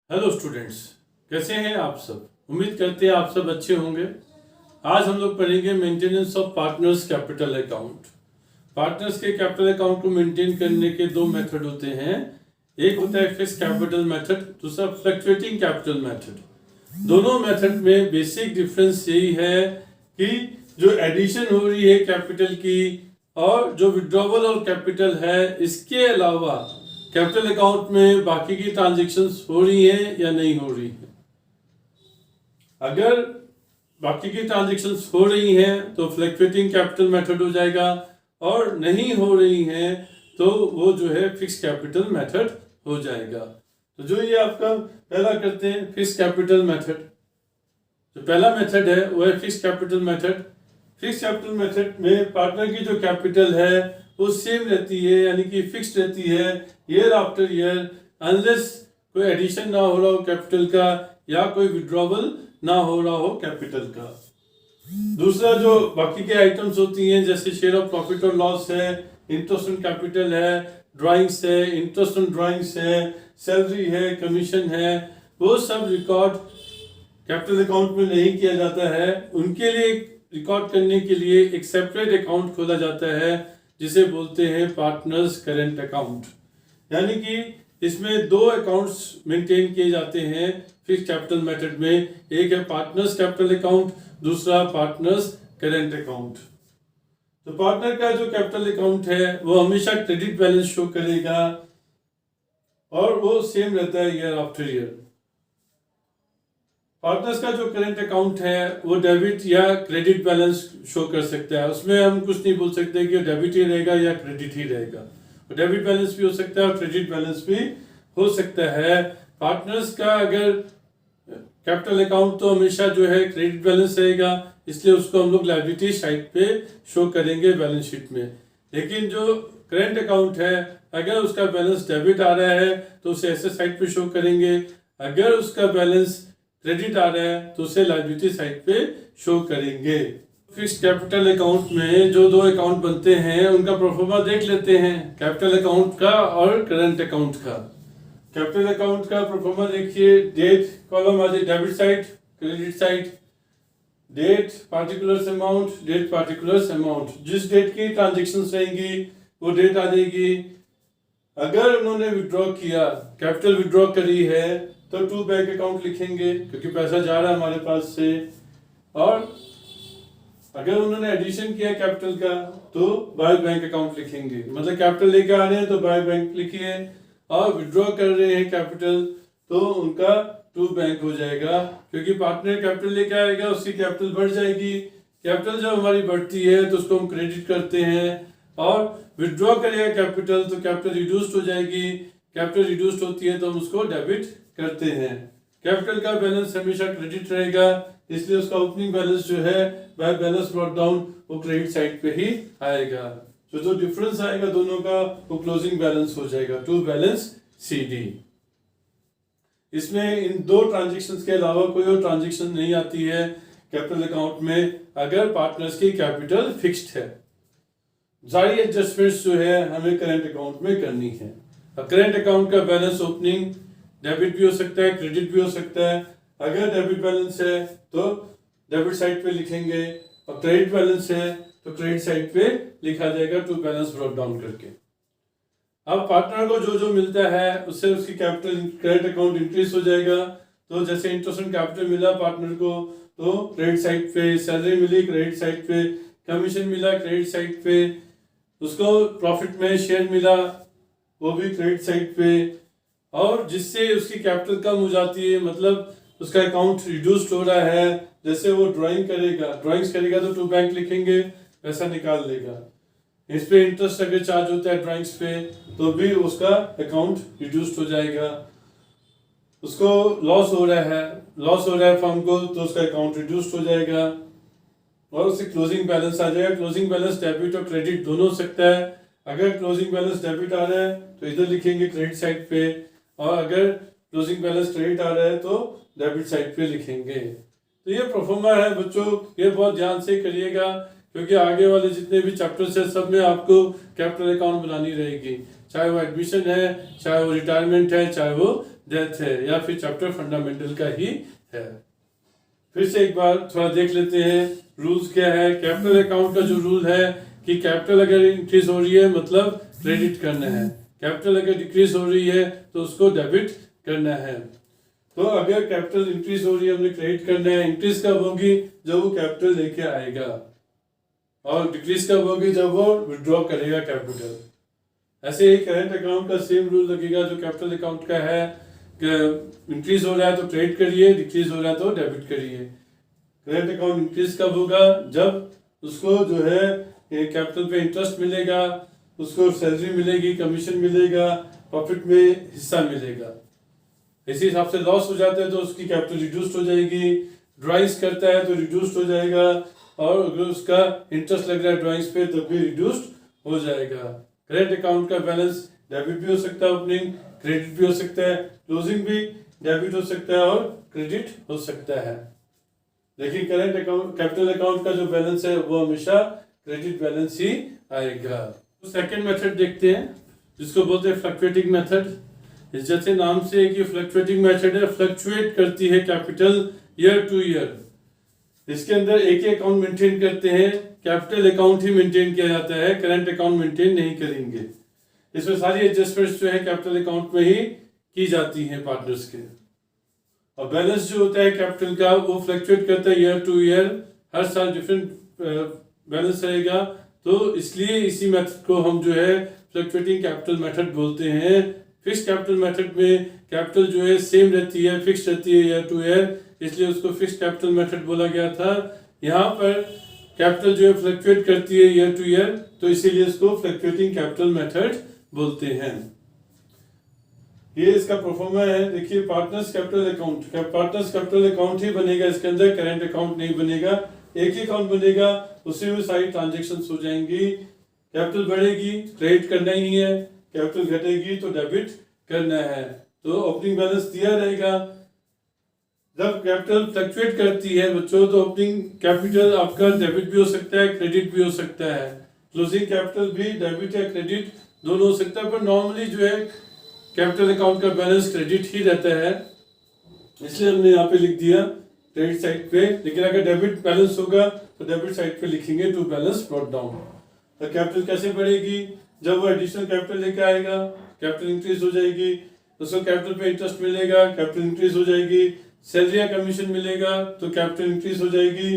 Hello students, कैसे हैं आप सब। उम्मीद करते हैं आप सब अच्छे होंगे। आज हम लोग पढ़ेंगे maintenance of partners capital account. Partners के कैपिटल अकाउंट को मेंटेन करने के दो मेथड होते हैं। एक होता है फिक्स कैपिटल मेथड, दूसरा फ्लक्चुएटिंग कैपिटल मेथड। दोनों मेथड में बेसिक डिफरेंस यही है कि जो एडिशन हो रही है कैपिटल की और जो विड्रॉवल और कैपिटल है, इसके अलावा कैपिटल अकाउंट में बाकी की ट्रांजैक्शंस हो रही हैं या नहीं हो रही हैं। अगर बाकी की ट्रांजैक्शंस हो रही हैं तो फ्लक्चुएटिंग कैपिटल मेथड हो जाएगा, और नहीं हो रही हैं तो वो जो है फिक्स कैपिटल मेथड हो जाएगा। तो जो ये आपका पहला करते हैं फिक्स कैपिटल मेथड। जो पहला मेथड है वो है fix capital method. Fix capital method में पार्टनर की जो कैपिटल है वो सेम रहती है, यानी कि फिक्स्ड रहती है ईयर आफ्टर ईयर, अनलेस कोई एडिशन ना हो रहा हो कैपिटल का या कोई विड्रॉवल ना हो रहा हो कैपिटल का। दूसरा जो बाकी के आइटम्स होती हैं जैसे शेयर ऑफ प्रॉफिट और लॉस है, इंटरेस्ट ऑन कैपिटल है, ड्राइंग्स है, इंटरेस्ट ऑन ड्राइंग्स है, सैलरी है, कमीशन है, वो सब रिकॉर्ड कैपिटल अकाउंट में नहीं किया जाता है। उनके लिए रिकॉर्ड करने के लिए एक सेपरेट अकाउंट खोला जाता है जिसे बोलते हैं पार्टनर्स करेंट अकाउंट। यानी कि इसमें दो अकाउंट्स मेंटेन किए जाते हैं फिक्स कैपिटल मेथड में। एक है पार्टनर्स कैपिटल अकाउंट, दूसरा पार्टनर्स करेंट अकाउंट। तो पार्टनर का जो कैपिटल अकाउंट है वो हमेशा क्रेडिट बैलेंस शो करेगा और वो सेम रहता है ईयर आफ्टर ईयर। पार्टनर्स का जो करेंट अकाउंट है वो डेबिट या क्रेडिट बैलेंस शो कर सकता है। उसमें हम कुछ नहीं बोल सकते कि डेबिट ही रहेगा या क्रेडिट ही रहेगा। डेबिट बैलेंस भी हो सकता है और क्रेडिट बैलेंस भी हो सकता है। पार्टनर्स का अगर कैपिटल अकाउंट तो हमेशा जो है क्रेडिट बैलेंस रहेगा, इसलिए उसको हम लोग लायबिलिटी साइड पे शो करेंगे बैलेंस शीट में। लेकिन जो करेंट अकाउंट है अगर उसका बैलेंस डेबिट आ रहा है तो उसे एसेट साइड पे शो करेंगे, अगर उसका बैलेंस क्रेडिट आ रहा है तो उसे लायबिलिटी साइड पे शो करेंगे। फिक्स्ड कैपिटल अकाउंट में जो दो अकाउंट बनते हैं उनका प्रोफार्मा देख लेते हैं, कैपिटल अकाउंट का और करंट अकाउंट का। कैपिटल अकाउंट का प्रोफार्मा देखिए, डेट कॉलम आ जाए debit side, credit side, date particular amount, date particular amount. जिस डेट की ट्रांजेक्शन्स रहेंगी वो डेट आ जाएगी। अगर उन्होंने विड्रॉ किया, कैपिटल विड्रॉ करी है तो टू बैंक अकाउंट लिखेंगे क्योंकि पैसा जा रहा है हमारे पास से। और अगर उन्होंने एडिशन किया कैपिटल का तो बाय बैंक अकाउंट लिखेंगे। मतलब कैपिटल लेके आ रहे हैं तो बाय बैंक लिखिए, और विड्रॉ कर रहे हैं कैपिटल तो उनका टू बैंक हो जाएगा, क्योंकि पार्टनर कैपिटल लेके आएगा उसकी कैपिटल बढ़ जाएगी। कैपिटल जब हमारी बढ़ती है तो उसको हम क्रेडिट करते हैं, और विड्रॉ करेगा कैपिटल तो कैपिटल रिड्यूस्ड हो जाएगी। कैपिटल रिड्यूस्ड होती है तो हम उसको डेबिट करते हैं। कैपिटल का बैलेंस हमेशा क्रेडिट रहेगा, इसलिए उसका ओपनिंग बैलेंस जो है बाय बैलेंस ब्रॉट डाउन वो क्रेडिट साइड पे ही आएगा। तो जो डिफरेंस आएगा दोनों का वो क्लोजिंग बैलेंस हो जाएगा, टू बैलेंस CD। इसमें इन दो ट्रांजेक्शन्स के अलावा कोई और ट्रांजेक्शन नहीं आती है कैपिटल अकाउंट में अगर पार्टनर्स की कैपिटल फिक्स्ड है। सारी एडजस्टमेंट्स जो है हमें करंट अकाउंट में करनी है। करंट अकाउंट का बैलेंस ओपनिंग डेबिट भी हो सकता है, क्रेडिट भी हो सकता है। अगर डेबिट बैलेंस है तो डेबिट साइड पे लिखेंगे, और क्रेडिट बैलेंस है तो क्रेडिट साइड पे लिखा जाएगा टू बैलेंस ब्रॉट डाउन करके। अब पार्टनर को जो जो मिलता है उससे उसकी कैपिटल क्रेडिट अकाउंट इंक्रीज हो जाएगा। तो जैसे इंटरेस्ट ऑन कैपिटल मिला पार्टनर को तो क्रेडिट साइड पे, सैलरी मिली क्रेडिट साइड पे, कमीशन मिला क्रेडिट साइड पे, उसको प्रॉफिट में शेयर मिला वो भी क्रेडिट साइड पे, और जिससे उसकी कैपिटल कम हो जाती है, मतलब उसका अकाउंट रिड्यूस्ड हो रहा है। जैसे वो ड्राइंग्स करेगा तो टू बैंक लिखेंगे, पैसा निकाल लेगा। इस पे इंटरेस्ट अगर चार्ज होता है ड्राइंग्स पे तो भी उसका अकाउंट रिड्यूस्ड हो जाएगा। उसको लॉस हो रहा है फर्म को तो उसका अकाउंट रिड्यूस्ड हो जाएगा, और उससे क्लोजिंग बैलेंस आ जाएगा। क्लोजिंग बैलेंस डेबिट और क्रेडिट दोनों हो सकता है। अगर क्लोजिंग बैलेंस डेबिट आ रहा है तो इधर लिखेंगे क्रेडिट साइड पे, और अगर क्लोजिंग बैलेंस क्रेडिट आ रहा है तो डेबिट साइड पे लिखेंगे। तो ये प्रोफार्मा है बच्चों, ये बहुत ध्यान से करिएगा क्योंकि आगे वाले जितने भी चैप्टर्स है सब में आपको कैपिटल अकाउंट बनानी रहेगी, चाहे वो एडमिशन है, चाहे वो रिटायरमेंट है, चाहे वो डेथ है या फिर चैप्टर फंडामेंटल का ही है। फिर से एक बार थोड़ा देख लेते हैं रूल्स क्या है। कैपिटल अकाउंट का जो रूल है कि कैपिटल अगर इंक्रीज हो रही है मतलब क्रेडिट करना है, कैपिटल अगर डिक्रीज हो रही है तो उसको डेबिट करना है। तो अगर कैपिटल इंक्रीज हो रही है हमने क्रेडिट करना है। इंक्रीज कब होगी? जब वो कैपिटल लेके आएगा, और डिक्रीज कब होगी? जब वो विड्रॉ करेगा कैपिटल। ऐसे ही करंट अकाउंट का सेम रूल लगेगा जो कैपिटल अकाउंट का है कि इंक्रीज हो रहा है तो क्रेडिट करिए, डिक्रीज हो रहा है तो डेबिट करिए। करंट अकाउंट इंक्रीज कब होगा? जब उसको जो है कैपिटल पे इंटरेस्ट मिलेगा, उसको सैलरी मिलेगी, कमीशन मिलेगा, प्रॉफिट में हिस्सा मिलेगा। इसी हिसाब से लॉस हो जाता है तो उसकी कैपिटल रिड्यूस्ड हो जाएगी, ड्राइंग्स करता है तो रिड्यूस्ड हो जाएगा, और अगर उसका इंटरेस्ट लग रहा है ड्राइंग्स पे तब भी रिड्यूस्ड हो जाएगा। करेंट अकाउंट का बैलेंस डेबिट भी हो सकता है, ओपनिंग क्रेडिट भी हो सकता है, क्लोजिंग भी डेबिट हो सकता है और क्रेडिट हो सकता है। लेकिन करेंट अकाउंट कैपिटल अकाउंट का जो बैलेंस है वो हमेशा क्रेडिट बैलेंस ही आएगा। तो सेकेंड मेथड देखते हैं जिसको बोलते हैं फ्लक्चुएटिंग मेथड। जैसे नाम से कि फ्लक्चुएटिंग मेथड है, फ्लक्चुएट करती है कैपिटल ईयर टू ईयर। इसके अंदर एक ही अकाउंट मेंटेन करते हैं, कैपिटल अकाउंट ही मेंटेन किया जाता है, करंट अकाउंट मेंटेन नहीं करेंगे। इसमें सारी एडजस्टमेंट्स जो है कैपिटल अकाउंट में ही की जाती हैं पार्टनर्स के। और बैलेंस जो होता है कैपिटल का वो फ्लक्चुएट करता है ईयर टू ईयर, हर साल डिफरेंट बैलेंस रहेगा। तो इसलिए इसी मेथड को हम जो है फ्लक्चुएटिंग कैपिटल मेथड बोलते हैं। फिक्स कैपिटल मेथड में कैपिटल जो है सेम रहती है, फिक्स रहती है ईयर टू ईयर, इसलिए उसको फिक्स कैपिटल मेथड बोला गया था। यहाँ पर कैपिटल जो है फ्लक्चुएट करती है ईयर टू ईयर, तो इसीलिए इसको फ्लक्चुएटिंग कैपिटल मेथड बोलते हैं। ये इसका परफॉर्मा है, देखिए partners capital account, partners capital account ही बनेगा, इसके अंदर करंट अकाउंट नहीं बनेगा, एक ही अकाउंट बनेगा, उसी में सारी ट्रांजेक्शन हो जाएंगी। कैपिटल बढ़ेगी क्रेडिट करना ही है, कैपिटल घटेगी तो डेबिट करना है। तो ओपनिंग बैलेंस दिया रहेगा। जब कैपिटल फ्लक्चुएट करती है बच्चों तो ओपनिंग कैपिटल आपका डेबिट भी हो सकता है, क्रेडिट भी हो सकता है, क्लोजिंग कैपिटल भी डेबिट या क्रेडिट दोनों हो सकता है। पर नॉर्मली जो है कैपिटल अकाउंट का बैलेंस क्रेडिट ही रहता है, इसलिए हमने यहाँ पे लिख दिया क्रेडिट साइड पे। लेकिन अगर डेबिट बैलेंस होगा तो डेबिट साइड पे लिखेंगे टू बैलेंस ब्रॉट डाउन। तो कैपिटल कैसे बढ़ेगी? जब वो एडिशनल कैपिटल लेके आएगा, कैपिटल इंक्रीज हो जाएगी, उसको कैपिटल पे इंटरेस्ट मिलेगा, कैपिटल इंक्रीज हो जाएगी, सैलरी या कमीशन मिलेगा तो कैपिटल इंक्रीज हो जाएगी,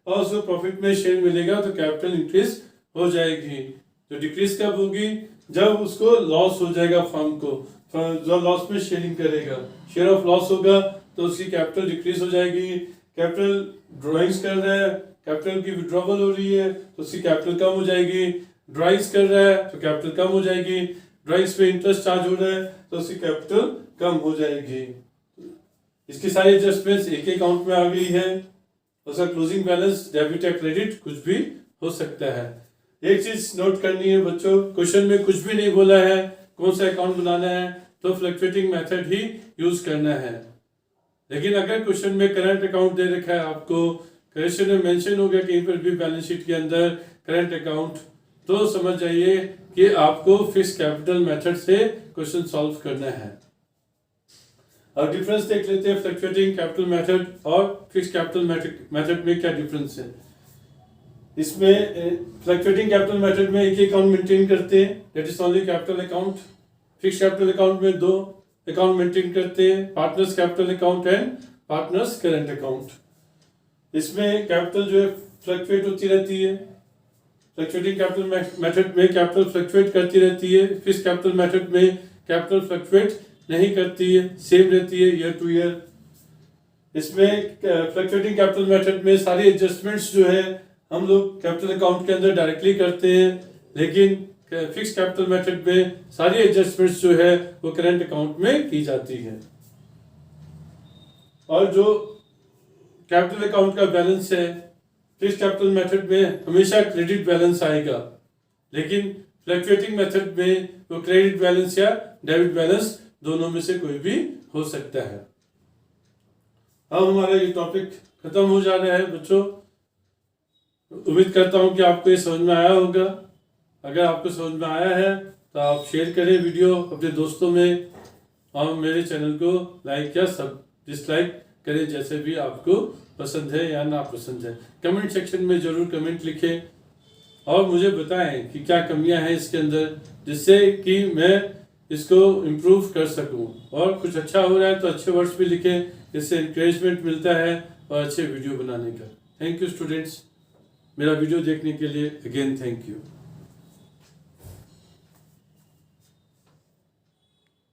और उसको प्रॉफिट में शेयर मिलेगा तो कैपिटल इंक्रीज हो जाएगी। तो डिक्रीज कब होगी? जब उसको लॉस हो जाएगा, फर्म को जो लॉस में शेयरिंग करेगा, शेयर ऑफ लॉस होगा तो उसकी कैपिटल डिक्रीज हो जाएगी। कैपिटल ड्रॉइंग्स कर रहा है, कैपिटल की विड्रॉवल हो रही है तो उसकी कैपिटल कम हो जाएगी। ड्राइंग्स कर रहा है तो कैपिटल कम हो जाएगी, ड्राइंग्स पे इंटरेस्ट चार्ज हो रहा है तो उसकी कैपिटल कम हो जाएगी। इसकी सारी एडजस्टमेंट्स एक ही अकाउंट में आ गई है। उसका क्लोजिंग बैलेंस डेबिट या क्रेडिट कुछ भी हो सकता है। एक चीज नोट करनी है बच्चों, क्वेश्चन में कुछ भी नहीं बोला है कौन सा अकाउंट बनाना है, तो फ्लक्चुएटिंग मेथड ही यूज करना है। लेकिन अगर क्वेश्चन में करंट अकाउंट दे रखा है आपको, क्वेश्चन में मेंशन हो गया कहीं पर भी बैलेंस शीट के अंदर करंट अकाउंट, तो समझ जाइए कि आपको फिक्स कैपिटल मेथड से क्वेश्चन सॉल्व करना है। अब डिफरेंस देख लेते हैं फ्लक्चुएटिंग कैपिटल मेथड और फिक्स कैपिटल मेथड में क्या डिफरेंस है। इसमें फ्लक्चुएटिंग कैपिटल मेथड में एक ही अकाउंट मेंटेन करते हैं, that is only capital account. Fix capital account में दो अकाउंट मेंटेन करते हैं, partners capital account and partners current account. इसमें कैपिटल जो है फ्लक्चुएट होती रहती है। फ्लक्चुएटिंग कैपिटल मेथड में कैपिटल फ्लक्चुएट करती रहती है, फिक्स कैपिटल मेथड में कैपिटल फ्लक्चुएट नहीं करती है, सेम रहती है ईयर टू ईयर। इसमें फ्लक्चुएटिंग कैपिटल मेथड में सारी एडजस्टमेंट्स जो है हम लोग कैपिटल अकाउंट के अंदर डायरेक्टली करते हैं, लेकिन फिक्स कैपिटल मेथड में सारी एडजस्टमेंट्स जो है वो करंट अकाउंट में की जाती है। और जो कैपिटल अकाउंट का बैलेंस है फिक्स कैपिटल मेथड में हमेशा क्रेडिट बैलेंस आएगा, लेकिन फ्लक्चुएटिंग मेथड में वो क्रेडिट बैलेंस या डेबिट बैलेंस दोनों में से कोई भी हो सकता है। अब हमारा ये टॉपिक खत्म हो जा रहा है बच्चों। उम्मीद करता हूँ कि आपको ये समझ में आया होगा। अगर आपको समझ में आया है तो आप शेयर करें वीडियो अपने दोस्तों में, और मेरे चैनल को लाइक या सब डिसलाइक करें, जैसे भी आपको पसंद है या ना पसंद है। कमेंट सेक्शन में ज़रूर कमेंट लिखें और मुझे बताएं कि क्या कमियां हैं इसके अंदर, जिससे कि मैं इसको इम्प्रूव कर सकूं। और कुछ अच्छा हो रहा है तो अच्छे वर्ड्स भी लिखें, इससे इंकरेजमेंट मिलता है और अच्छे वीडियो बनाने का। थैंक यू स्टूडेंट्स, मेरा वीडियो देखने के लिए अगेन थैंक यू।